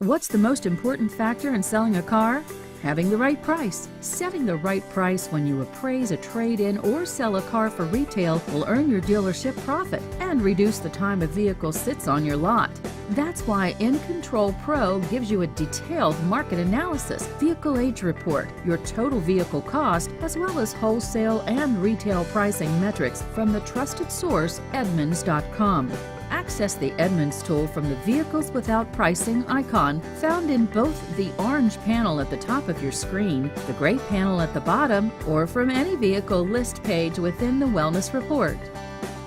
What's the most important factor in selling a car? Having the right price. Setting the right price when you appraise a trade-in or sell a car for retail will earn your dealership profit and reduce the time a vehicle sits on your lot. That's why InControl Pro gives you a detailed market analysis, vehicle age report, your total vehicle cost, as well as wholesale and retail pricing metrics from the trusted source, Edmunds.com. Access the Edmunds tool from the Vehicles Without Pricing icon found in both the orange panel at the top of your screen, the gray panel at the bottom, or from any vehicle list page within the Wellness Report.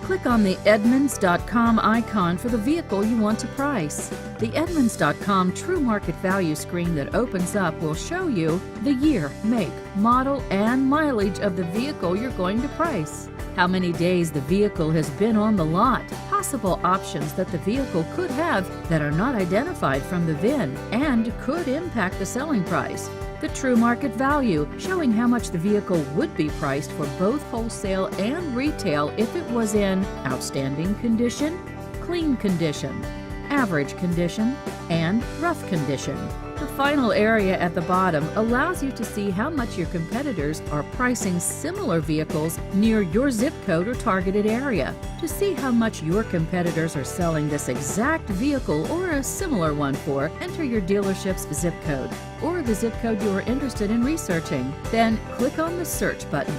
Click on the Edmunds.com icon for the vehicle you want to price. The Edmunds.com True Market Value screen that opens up will show you the year, make, model, and mileage of the vehicle you're going to price, how many days the vehicle has been on the lot, possible options that the vehicle could have that are not identified from the VIN and could impact the selling price, the true market value, showing how much the vehicle would be priced for both wholesale and retail if it was in outstanding condition, clean condition, average condition, and rough condition. The final area at the bottom allows you to see how much your competitors are pricing similar vehicles near your zip code or targeted area. To see how much your competitors are selling this exact vehicle or a similar one for, enter your dealership's zip code or the zip code you are interested in researching. Then click on the search button.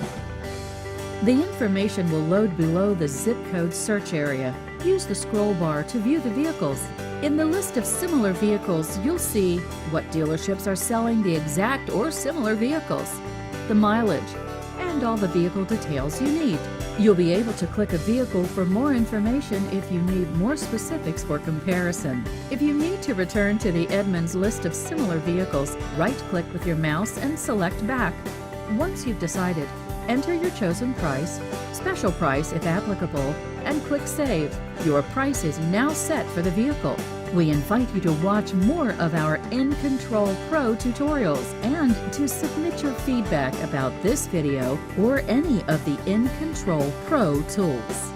The information will load below the zip code search area. Use the scroll bar to view the vehicles. In the list of similar vehicles, you'll see what dealerships are selling the exact or similar vehicles, the mileage, and all the vehicle details you need. You'll be able to click a vehicle for more information if you need more specifics for comparison. If you need to return to the Edmunds list of similar vehicles, right-click with your mouse and select Back. Once you've decided, enter your chosen price, special price if applicable, and click Save. Your price is now set for the vehicle. We invite you to watch more of our InControl Pro tutorials and to submit your feedback about this video or any of the InControl Pro tools.